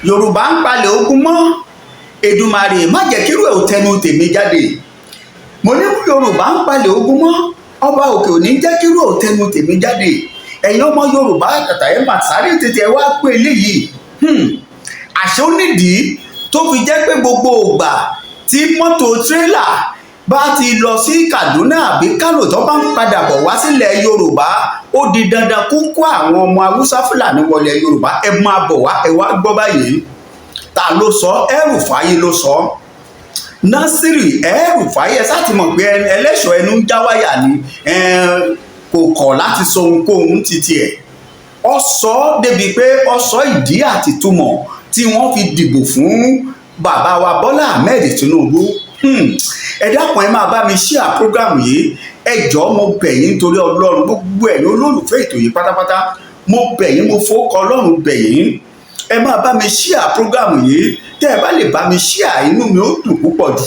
Yorùbá ń palẹ̀ ogun mọ́, Èdùmàrè má jẹ́ kírú ẹ̀ ò tẹnu tèmi jáde. Mo ní Yorùbá ń palẹ̀ ogun mọ́, ọba òkè ò ní jẹ́ kírú ẹ̀ ò tẹnu tèmi jáde. Ẹ̀yin ọmọ Yorùbá àtàtà ẹ̀ mà sáré tètè wá pé eléyìí. Àṣé ó nídìí tó fi jẹ́ pé gbogbo ògbà tí mọ́tò tírélà bá ti lọ sí Kaduna àbí Kano tó bá ń padà bọ̀ wá sílẹ̀ Yorùbá, ó di dandan kó kó àwọn ọmọ Haúsá Fúlàní wọlé Yorùbá. Ẹ máa bọ̀ wá, ẹ wá gbọ́ báyìí. Ta ló sọ? Rufai ló sọ. Násírì Rufai, ẹ sáà ti mọ̀ pé ẹlẹ́ṣọ̀ ẹnu ń já wáyà ni, kò kọ̀ láti sọ ohunkóhun títí ẹ̀. Ó sọ débi pé ó sọ ìdí àti túmọ̀ tí wọ́n fi dìbò fún bàbá wa Bọ́lá Ahmed Tinubu. Ẹ dákun, ẹ máa bá mi share program yìí. Ẹ jọ̀ọ́ mo bẹ̀ yín nítorí Ọlọ́run, gbogbo ẹ̀yin olólùfẹ́ ètò yìí pátápátá, mo bẹ̀ yín, mo fọwọ́ Ọlọ́run bẹ̀ yín. Ẹ máa bá mi share program yìí. Tẹ́ ẹ bá lè bá mi share, inú mi ó dùn púpọ̀ jù.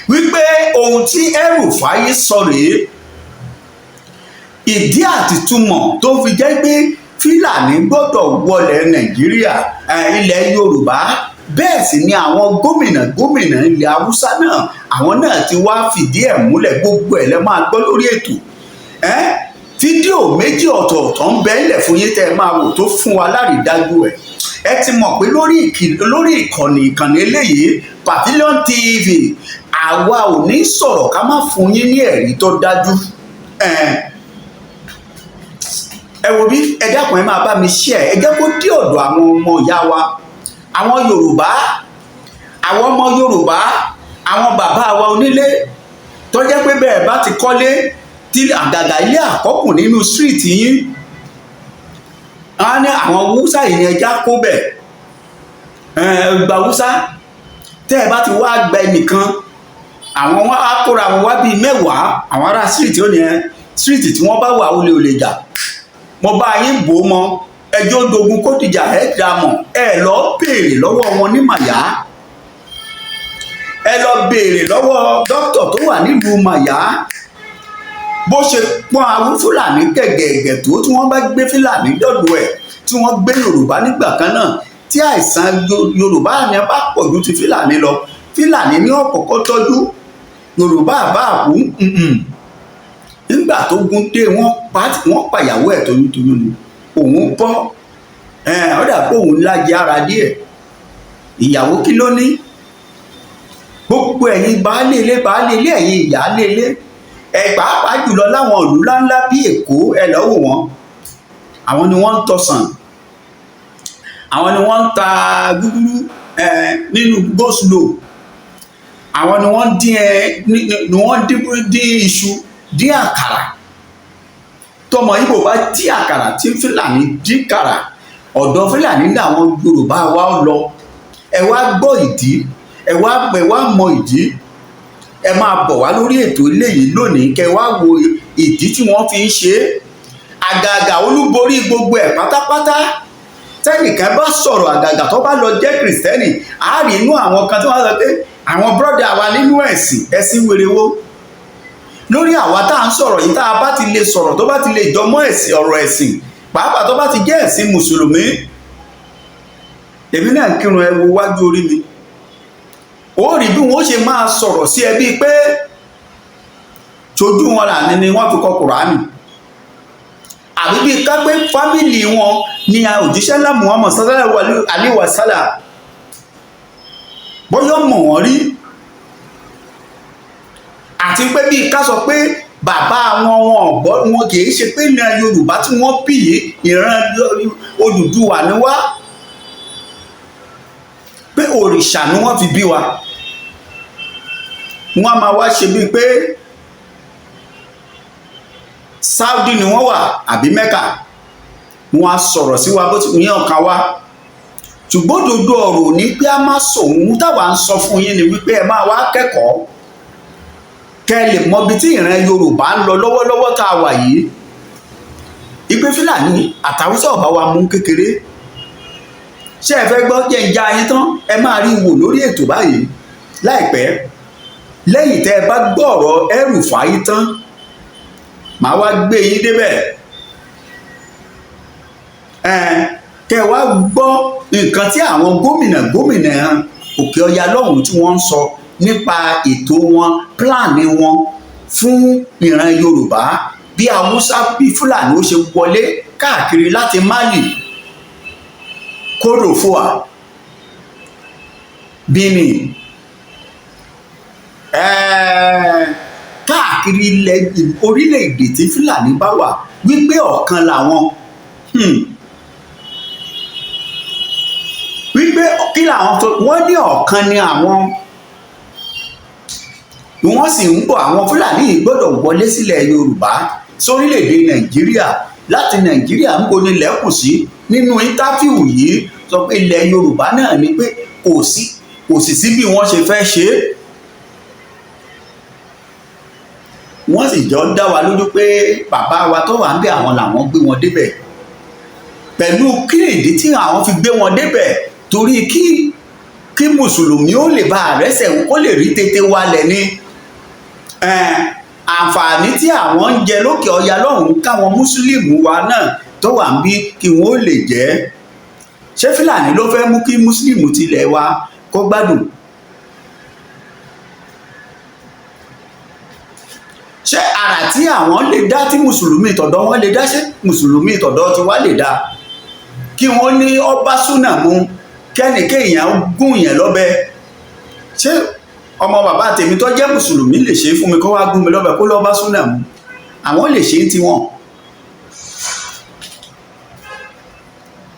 Wípé ohun tí Rufai sọ rèé, ìdí àti túmọ̀ tó fi jẹ́ pé Fúlàní gbọ́dọ̀ wọlé Nàìjíríà, ilẹ̀ Yorùbá. Bẹ́ẹ̀ sì ni àwọn gómìnà ilẹ̀ Haúsá náà, àwọn náà ti wá fìdí ẹ̀ múlẹ̀. Gbogbo ẹ̀ lẹ́ máa gbọ́ lórí ètò. Fídíò méjì ọ̀tọ̀ọ̀tọ̀ ń bẹ nílẹ̀ fún yín tẹ́ ẹ máa wò tó fún wa lárídájú ẹ̀. Ẹ ti mọ̀ pé lórí ìkànnì eléyìí, Pavilion TV, àwa ò ní sọ̀rọ̀ ká má fún yín ní ẹ̀rí tó dájú. Ẹ wo bí, ẹ dákun, ẹ máa bá mi share. Ẹ jẹ́ kó dé ọ̀dọ̀ àwọn ọmọ ìyá wa, àwọn Yorùbá, àwọn ọmọ Yorùbá, àwọn bàbá wa onílé tó jẹ́ pé bẹ́ẹ̀ bá ti kọ́lé tí àgàgà ilé àkọ́kùn nínú street yín, á ní àwọn Haúsá yìí ni ẹja kó bẹ̀. Gba Haúsá tẹ́ ẹ bá ti wá gba ẹnìkan, àwọn wọn á kóra wọn wá bíi mẹ́wàá. Àwọn ará street ó ní street tí wọ́n bá wà ó lè jà. Mo bá yín bò mọ́, ẹjọ́ dogun kó dìjà ẹ̀ dà mọ̀. Ẹ lọ béèrè lọ́wọ́ wọn ní Màyá. Ẹ lọ béèrè lọ́wọ́ dókítà tó wà nílùú Màyá bó ṣe pọ́n àwọn Fúlàní gẹ̀gẹ̀gẹ̀ tó, tí wọ́n bá gbé Fúlàní dọ̀dọ̀ ẹ̀, tí wọ́n gbé Yorùbá nígbà kan náà, tí àìsàn Yorùbá ni bá pọ̀ ju ti Fúlàní lọ, Fúlàní ní ọ̀kọ̀ọ̀kọ̀ tọ́jú, Yorùbá àbá àkú. Nígbà tó gún dé, wọ́n pàyàwó ẹ̀ toyúntoyún ni. Òun bọ́, ó dà pé òun lájẹ ara díẹ̀. Ìyàwó kí ló ní? Gbogbo ẹ̀yin baálé ilé ẹ̀yin ìyáálé ilé, pàápàá jùlọ láwọn ìlú ńláńlá bí Èkó, ẹ lọ wò wọ́n. Àwọn ni wọ́n ń tọ̀sán, àwọn ni wọ́n ń ta gúgúrú nínú go-slow, àwọn ni wọ́n dín iṣu, dín àkàrà. Tọmọ Ìgbò bá dín àkàrà, tí Fúlàní dín kàrà, ọ̀dọ̀ Fúlàní làwọn Yorùbá wa lọ. Ẹ wá gbọ́ ìdí, ẹ wá mọ ìdí. Ẹ máa bọ̀ wá lórí ètò eléyìí lónìí kẹ́ wá wo ìdí tí wọ́n fi ń ṣe é. Àgàgà olúborí gbogbo ẹ̀ pátápátá, tẹ́nìkan bá sọ̀rọ̀, àgàgà tó bá lọ jẹ́ Kìrìsìtẹ́nì, á rí inú àwọn kan tí wọ́n sọ pé àwọn bírọ́dà wa nínú ẹ̀sìn wèrèwó. Lórí àwa tá à ń sọ̀rọ̀ yìí, tá a bá ti lè sọ̀rọ̀ tó bá ti lè jọmọ́ ọ̀rọ̀ ẹ̀sìn, pàápàá tó bá ti jẹ́ ẹ̀sìn Mùsùlùmí, èmi náà kírun, ẹ wo wájú orí mi. Ó rí bí wọ́n ṣe máa sọ̀rọ̀ sí ẹbí pé tójú wọn là ní wọ́n fi kọ Kùránì. Àbí bí ká pé fámìlì wọn ni òjíṣẹ́ ńlá Muhammad sallallahu alaihi wasallam bóyá mọ̀ wọ́n rí. Àti pé bí ká sọ pé bàbá wọn kì í ṣe pé ní Yorùbá tí wọ́n bí yìí, ìran Odùduwà ni wá, pé òrìṣà ni wọ́n fi bí wa. Wọ́n á máa wá ṣe bíi pé Saudi ni wọ́n wà àbí Mẹ́kà. Wọ́n á sọ̀rọ̀ sí wa bó ti ní ọkàn wa. Ṣùgbọ́n òdodo ọ̀rọ̀ ní pé a máa sọ ohun táwa ń sọ fún yín ni wípé ẹ máa wá kẹ́kọ̀ọ́ kẹ́ lè mọ ibi tí ìran Yorùbá ń lọ lọ́wọ́lọ́wọ́ tá a wà yìí. Ìpè Fúlàní àtàwùsá ọ̀bá wa mú kékeré. Ṣé ẹ fẹ́ gbọ́ jẹ́ ìjà yín tán? Ẹ máa rí wò lórí ètò báyìí láìpẹ́. Lẹ́yìn tẹ́ ẹ bá gbọ́ ọ̀rọ̀ Rufai tán, màá wá gbé yín débẹ̀. kẹ́ wá gbọ́ nǹkan tí àwọn gómìnà òkè ọya lọ́hùn tí wọ́n ń sọ nípa ètò wọn pílánì wọn fún ìran Yorùbá bí Haúsá bí Fúlàní ó ṣe wọlé káàkiri láti Mali, Côte d'Ivoire, Benin, káàkiri orílẹ̀-èdè tí Fúlàní bá wà wípé ọ̀kan làwọn wípé kí làwọn tó wọ́n ní ọ̀kan ni àwọn wọ́n sì ń bọ̀ àwọn Fúlàní yìí gbọ́dọ̀ wọlé sílẹ̀ Yorùbá sórílẹ̀-èdè Nàìjíríà láti Nàìjíríà ń bo nílẹ̀ kù sí nínú íńtáfíù yìí sọ pé ilẹ̀ Yorùbá náà ni pé kò sì sí bí wọ́n ṣe fẹ́ ṣe é. Wọ́n sì jọ dá wa lójú pé bàbá wa tó wà ń bẹ àwọn làwọn gbé wọn débẹ̀ pẹ̀lú kí ìdí tí àwọn fi gbé wọn débẹ̀ torí kí mùsùlùmí ó lè bá àrẹ́sẹ̀ kó lè rí tètè wálẹ̀ ní àǹfààní tí àwọn ń jẹ lókè ọya lọ́hùn káwọn mùsùlùmí wa náà tó wà ń bí kí wọ́n ó lè jẹ́. Ṣé Fúlàní ló fẹ́ mú kí mùsùlùmí tilẹ̀ wa kó gbádùn? Ṣé àrà tí àwọn lè dá tí mùsùlùmí tọ̀dọ̀ wọn lè dá ṣé mùsùlùmí tọ̀dọ̀ tí wá lè dá? Kí wọ́n ní ọba súnà mú kẹ́nìkéèyàn gún yẹn lọ́bẹ. Ṣé ọmọ bàbá tèmi tó jẹ́ mùsùlùmí lè ṣe fún mi kó wá gún mi lọ́bẹ kó lọ́ba súnà mú? Àwọn lè ṣe ti wọn.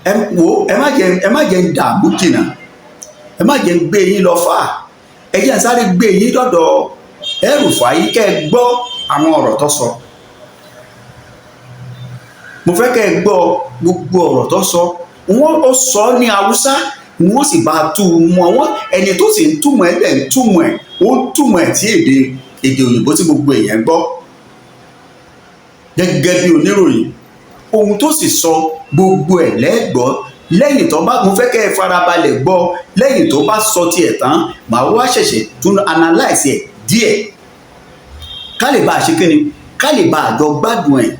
Ẹ má jẹ́ ń dààmú jìnnà, ẹ má jẹ́ ń gbé yín lọ fà, ẹ jẹ́ ń sáré gbé yín lọ́dọ̀ Rufai kẹ́ ẹ gbọ́ àwọn ọ̀rọ̀ tó sọ. Mo fẹ́ kẹ́ ẹ gbọ́ gbogbo ọ̀rọ̀ tó sọ. Wọ́n ó sọ ní Haúsá, wọ́n sì bá tú mọ́ wọn ẹni tó sì ń túmọ̀ ẹ̀ lẹ́ ń túmọ̀ ẹ̀ ó ń túmọ̀ ẹ̀ tí èdè òyìnbó tí gbogbo èèyàn gbọ́ gẹ́gẹ́ bí oníròyìn. Ohun tó sì sọ gbogbo ẹ̀ lẹ́gbọ́ lẹ́yìn tó bá mo fẹ́ kẹ́ ẹ farabalẹ̀ gbọ́ lẹ́yìn tó bá sọ tiẹ̀ tán màá wá ṣẹ̀ṣẹ̀ tún analyse ẹ̀ díẹ̀ ká lè bá a ṣe kíni ká lè bá a jọ gbádùn ẹ̀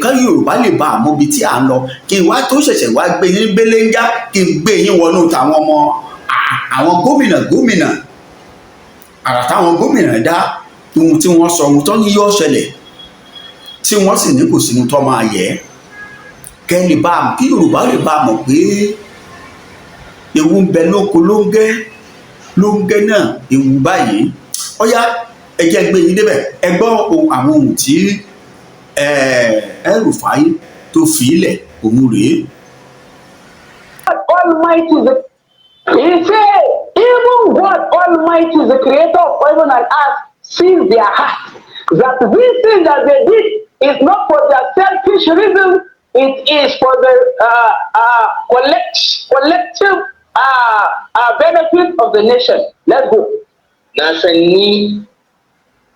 ká Yorùbá lè bá a mọ ibi tí à ń lọ kí n wá tó ṣẹ̀ṣẹ̀ wá gbé yín béléńgá kí n gbé yín wọnú tàwọn ọmọ àwọn gómìnà àrà táwọn gómìnà dá ohun tí wọ́n sọ ohun tó ní yóò ṣẹlẹ̀ tí wọ́n sì ní kò sínú tó máa yẹ kí Yorùbá lè bá a mọ̀ pé ewu ń bẹ lóko lóńgẹ́ náà ewu báyìí. Ọ̀yá ẹ jẹ́ gbé yín débẹ̀ ẹ gbọ́ àwọn ohun tí Rufai tó fi ilẹ̀ òun rèé. Almighty, he said, even God Almighty, the creator of heaven and earth, sees their heart. That this thing that they did is not for their selfish reason, it is for the collective benefit of the nation. Let's go. Na san ni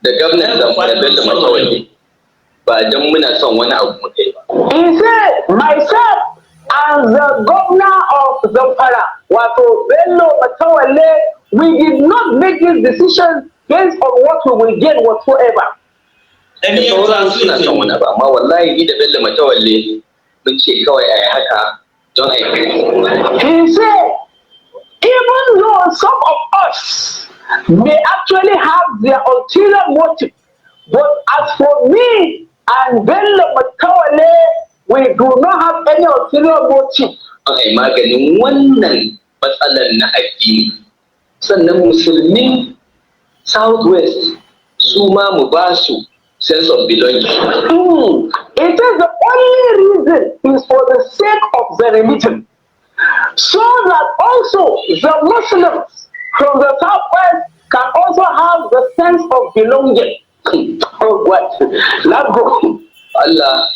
da gwamnan Zamfara Bello Matawalle ba don muna son wani abu muka yi ba. He said, myself and the governor of Zamfara, wato Bello Matawalle, we did not make this decision based on what we will get whatsoever. Da sauran suna son wani abu, amma wallahi ni da Bello Matawalle mun ce kawai a yi haka don a yi. He said, even though some of us may actually have their ulterior motive, but as for me and Bello Matawalle, we do not have any ulterior motive. Ai maganin wannan matsalar na addini sannan musulmin Southwest su ma mu ba su sense of belonging. It is the only reason is for the sake of the religion, so that also the Muslims from the Southwest can also have the sense of belonging. Oh, what? Let's go. Allah,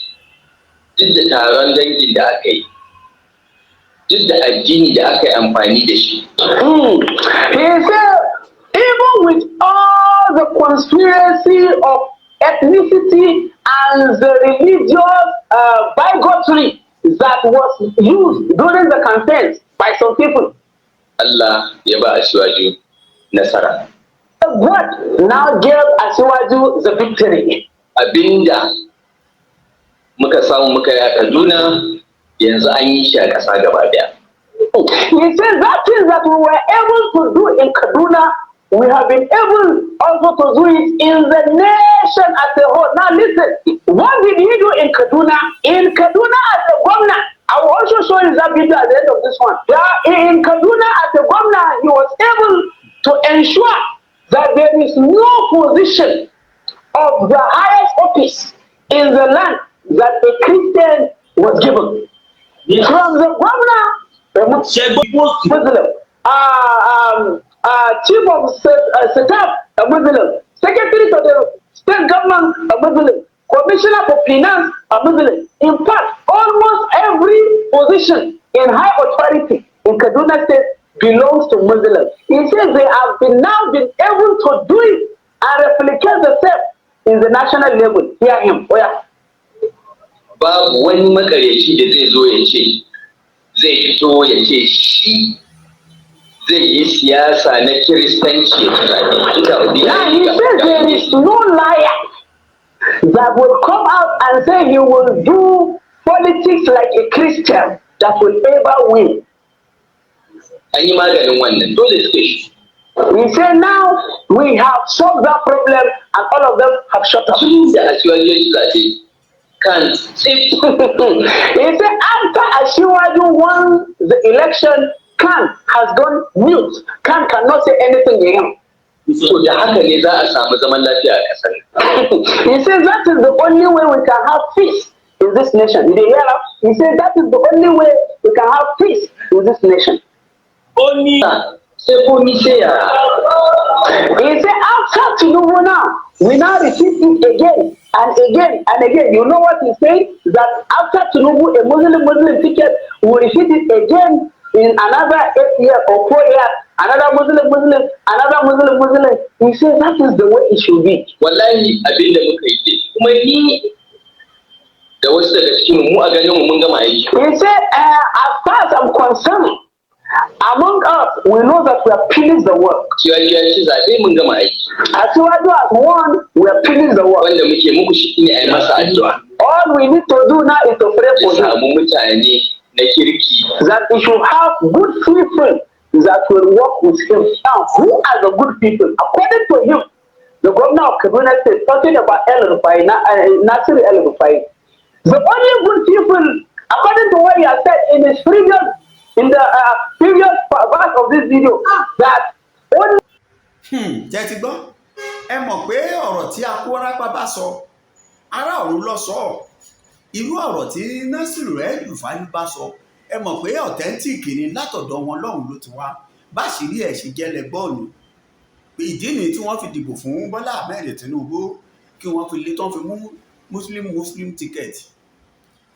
duk da taron dangin da aka yi, duk da addini da aka yi amfani da shi. He said, even with all the conspiracy of ethnicity and the religious bigotry that was used during the campaigns by some people, Allah ya ba Asiwaju nasara. God now gave Asiwaju the victory. Abinda muka samu muka yi a Kaduna yanzu an yi shi a ƙasa gaba ɗaya. He says that things that we were able to do in Kaduna, we have been able also to do it in the nation as a whole. Now listen, what did he do in Kaduna? In Kaduna as a governor, I will also show you that video at the end of this one. Yeah, in Kaduna as a governor, he was able to ensure that there is no position of the highest office in the land that a Christian was given. Yes. From the governor, Muslim, chief of staff, a Muslim, secretary to the state government, a Muslim, commissioner for finance, a Muslim. In fact, almost every position in high authority in Kaduna State belongs to Muslims. He says they have now been able to do it and replicate the same in the national level. Hear him. Oh, yeah. Babu wani makaryaci da zai zo ya ce zai fito ya ce shi zai yi siyasa na kiristanci. Now he says there is no liar that will come out and say he will do politics like a Christian that will ever win. An yi maganin wannan dole suke shi. He said now we have solved that problem and all of them have shut up. Da Asiwaju zaɓe can't. He said after Asiwaju won the election, Khan has gone mute. Khan cannot say anything again. So da haka ne za a samu zaman lafiya a ƙasar. He says that is the only way we can have peace in this nation. Did you hear that? He said that is the only way we can have peace in this nation. Only say he said after Tinubu now, we now repeat it again and again and again. You know what he said? That after Tinubu, a Muslim ticket, we will repeat it again in another 8 years or 4 years. Another Muslim, another Muslim. He said that is the way it should be. Wallahi abin da muka yi kuma ni da wasu daga cikin mu a ganin mu mun gama aiki. He said as far as I'm concerned, among us, we know that we have finished the work. As you as one, we have finished the work. All we need to do now is to pray for him. That we should have good people that will work with him. Now, who are the good people? According to him, the governor of Kaduna State, talking about Rufai, Rufai. The only good people, according to what he has said in his previous part of this video, that only. Jẹ́ ti gbọ́ ẹ mọ̀ pé ọ̀rọ̀ tí Akúwárápá bá sọ ará ọ̀run ló sọ irú ọ̀rọ̀ tí Nasiru Rufai bá sọ ẹ mọ̀ pé authentic ni látọ̀dọ̀ wọn lọ́hùn ló ti wá báṣìírí ẹ̀ ṣe jẹ́ lẹ́gbọ́ọ̀nù ìdí nìyí tí wọ́n fi dìbò fún Bọ́lá Ahmed Tinubu kí wọ́n fi lé tán fi mú muslim ticket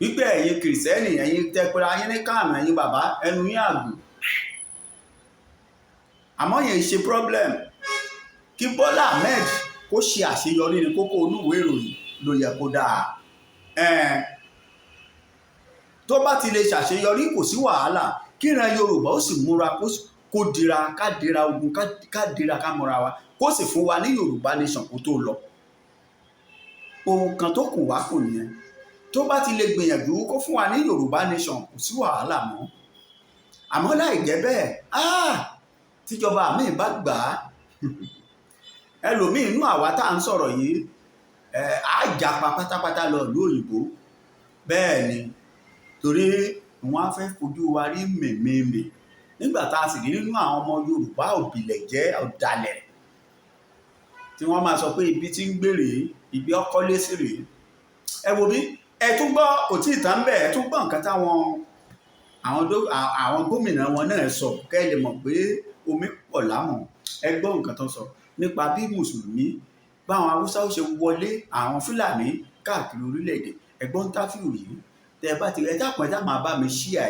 wípé ẹ̀yin kìrìsìtẹ́nì ẹ̀yin tẹpẹ́ra ayé ní káàmù ẹ̀yin bàbá ẹnu yín àgùn àmọ́ yẹn ṣe problem kí Bọ́lá Ahmed kó ṣe àṣeyọrí ní kókó onúwèé ìròyìn ló yẹ kó dáa tó bá ti lè ṣàṣeyọrí kò sí wàhálà kíran Yorùbá ó sì múra kó dira ká dira ogun ká dira ká mọ́ra wa kó sì fún wa ní Yorùbá nation kó tó lọ ohun kan tó kù wá kò nìyẹn tó bá ti lè gbìyànjú kó fún wa ní Yorùbá nation kò sí wàhálà mọ́ àmọ́ láì jẹ́ bẹ́ẹ̀ tíjọba mi bá gbà á ẹlòmíì inú àwa tá à ń sọ̀rọ̀ yìí á japa pátápátá lọ ìlú òyìnbó bẹ́ẹ̀ ni torí wọ́n á fẹ́ fojú wa rí mèmèmè nígbà tá a sì rí nínú àwọn ọmọ Yorùbá òbílẹ̀jẹ́ ọ̀dàlẹ̀ tí wọ́n máa sọ pé ibi tí ń gbèrè ibi ọkọ́lé sí rèé ẹ wo bí ẹ tún gbọ́ kò tí ì tán bẹ́ẹ̀ ẹ tún gbọ́ nǹkan táwọn àwọn gómìnà wọn náà sọ kẹ́ ẹ lè mọ̀ pé omi pọ̀ láwọn ẹ gbọ́ nǹkan tó sọ nípa bí mùsùlùmí báwọn Haúsá ó ṣe wọlé àwọn Fúlàní káàkiri orílẹ̀-èdè ẹgbọ́n táfíù yìí tẹ bá ti ẹ dákun ẹ dá máa bá mi ṣíà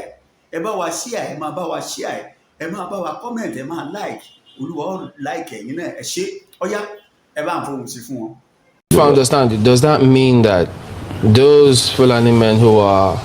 ẹ bá wa ṣíà ẹ máa bá wa ṣíà ẹ máa bá wa kọ́mẹ̀ntì ẹ máa láìkì Olúwa láìkì ẹ̀yin náà ẹ ṣe ọ̀yá ẹ bá ń fohùn sí fún wọn. If I understand it, does that mean that those Fulani men who are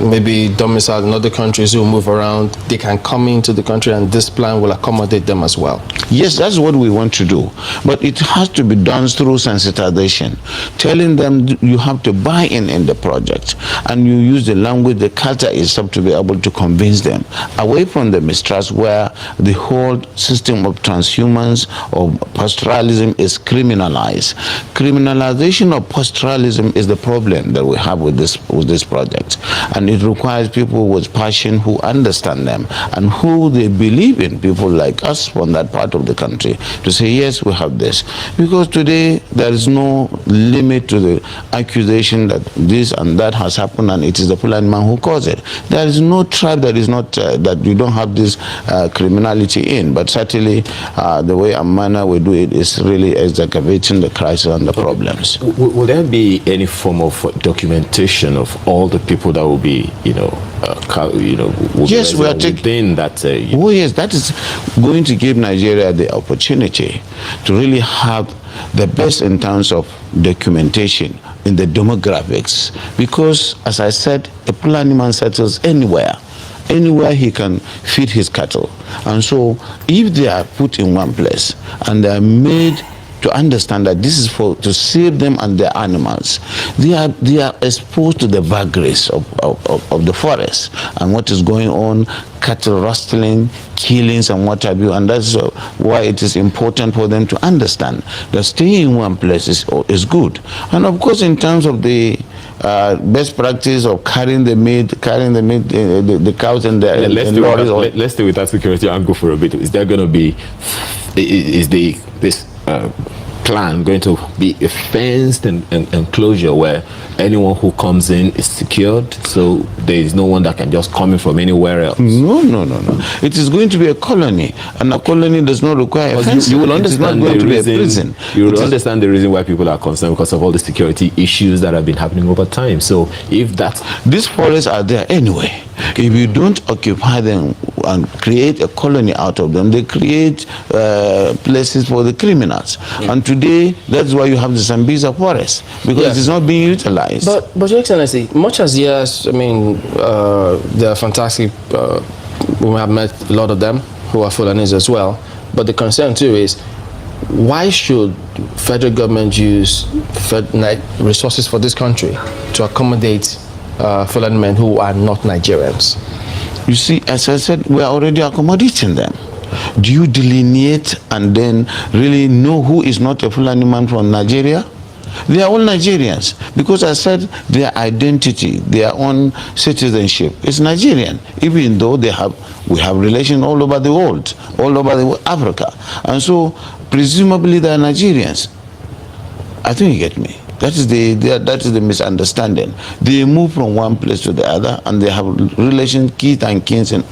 maybe domiciled in other countries who move around, they can come into the country and this plan will accommodate them as well? Yes, that's what we want to do. But it has to be done through sensitization, telling them you have to buy in the project, and you use the language, the culture itself to be able to convince them, away from the mistrust where the whole system of transhumance or pastoralism is criminalized. Criminalization of pastoralism is the problem that we have with this project, and it requires people with passion who understand them and who they believe in, people like us from that part of the country, to say yes, we have this. Because today there is no limit to the accusation that this and that has happened and it is the Fulani man who caused it. There is no tribe that is not that you don't have this criminality in, but certainly the way and manner we do it is really exacerbating the crisis and the problems. Will there be any form of documentation of all the people that will be, will yes, be we are within that? Oh yes, that is going to give Nigeria the opportunity to really have the best in terms of documentation in the demographics, because as I said, a Fulani man settles anywhere he can feed his cattle. And so if they are put in one place and they are made to understand that this is to save them and their animals, they are exposed to the vagaries of the forest and what is going on, cattle rustling, killings and what have you, and that's why it is important for them to understand that staying in one place is good. And of course, in terms of the best practice of carrying the meat, the cows and the lorries. Let's stay with that security angle for a bit. Is there going to be, this plan going to be a fenced enclosure where anyone who comes in is secured, so there is no one that can just come in from anywhere else? No. It is going to be a colony, and a colony does not require a fence. You will understand it is not going to reason, be a prison. You will understand the reason why people are concerned, because of all the security issues that have been happening over time. So if that... These forests are there anyway. If you don't occupy them and create a colony out of them, they create places for the criminals. And today, that's why you have the Sambisa forest, because it is not being utilized. But Your Excellency, much as yes, I mean, they're fantastic. We have met a lot of them who are Fulanis as well. But the concern too is, why should federal government use resources for this country to accommodate Fulani men who are not Nigerians? You see, as I said, we are already accommodating them. Do you delineate and then really know who is not a Fulani man from Nigeria? They are all Nigerians, because I said their identity, their own citizenship is Nigerian, even though we have relations all over the world, all over Africa. And so, presumably they are Nigerians. I think you get me. That is the misunderstanding. They move from one place to the other, and they have relations, kith and kins in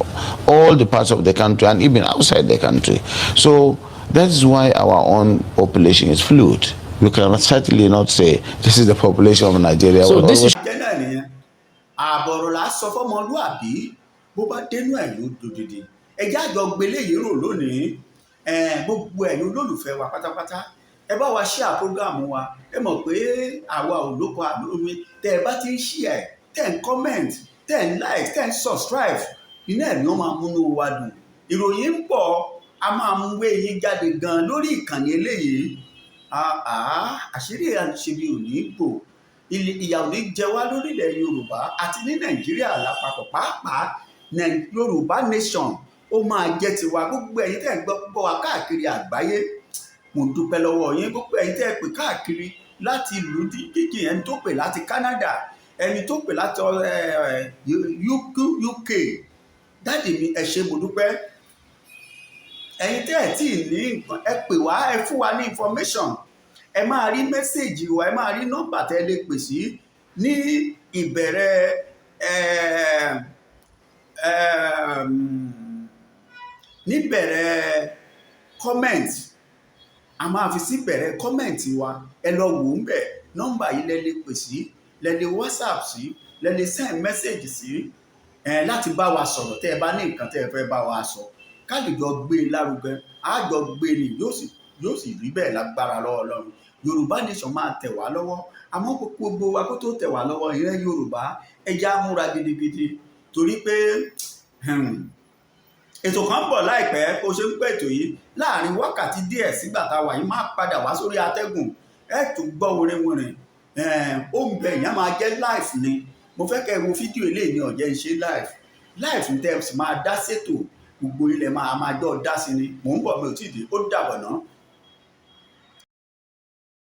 all the parts of the country and even outside the country. So that is why our own population is fluid. You can certainly not say this is the population of Nigeria. So this is àbọ̀rọ̀ là á sọ fọ́mọlúàbí bó bá dénú ẹ̀ ló dòdìdì ẹjẹ́ àjọ gbélé yìí rò lónìí gbogbo ẹ̀yin olólùfẹ́ wa pátápátá ẹ bá wa share program wa ẹ mọ̀ pé àwa ò lóko àlómi tẹ́ ẹ bá ti ń share tẹ́ ń comment tẹ́ ń like tẹ́ ń subscribe iná ẹ̀ ni wọ́n máa múnú wa dùn ìròyìn ń pọ̀ a máa mú wé yín jáde gan lórí ìkànnì eléyìí àṣírí àṣebí ò ní bò ìyà ò ní jẹ wá lórílẹ̀ Yorùbá àti ní Nàìjíríà lápapọ̀ pàápàá Yorùbá nation ó máa jẹ́ tiwa gbogbo ẹ̀yin tẹ́ ń gbọ́ wa káàkiri àgbáyé mo dúpẹ́ lọ́wọ́ yín gbogbo ẹ̀yin tẹ́ pè káàkiri láti ìlú jíjìn ẹni tó pè láti Canada ẹni tó pè láti UK dáàdì mi ẹ ṣé mo dúpẹ́ ẹ̀yin tẹ́ ẹ̀ tí ì ní nǹkan ẹ pè wá ẹ fún wa ní information ẹ máa rí mẹ́sẹ̀gì wa ẹ máa rí nọ́mbà tẹ́ lè pè sí ní ìbẹ̀rẹ̀ níbẹ̀rẹ̀ comment a máa fi sí bẹ̀rẹ̀ comment wa ẹ lọ wò ó ń bẹ̀ nọ́mbà yìí lẹ lè pè sí lẹ lè WhatsApp sí lẹ lè send message sí láti bá wa sọ̀rọ̀ tẹ́ ẹ bá ní nǹkan tẹ́ ẹ fẹ́ bá wa sọ ká lè jọ gbé e lárugẹ á jọ gbé e ní yóò sì rí bẹ́ẹ̀ lágbára lọ́wọ́ Ọlọ́run Yorùbá nation máa tẹ̀ wá lọ́wọ́ àmọ́ gbogbo wa kó tó tẹ̀ wá lọ́wọ́ ìrẹ́ Yorùbá ẹja múra gidigidi torí pé ètò kan ń bọ̀ láìpẹ́ kó ṣe ń pẹ́ ètò yìí láàrin wákàtí díẹ̀ sígbà tá a wà yìí máa padà wá sórí atẹ́gùn ẹ tún gbọ́ wẹrẹwẹrẹ ó ń bẹ ìyẹn máa jẹ́ live ni mo fẹ́ kẹ́ ẹ wo fídíò eléyìí ní ọ̀jẹ́ ń ṣe live ń tẹ́ máa dá sétò gbogbo ilẹ̀ máa jọ dá sí ni mò ń bọ̀ mi ò tí ì dé ó dàbọ̀ náà.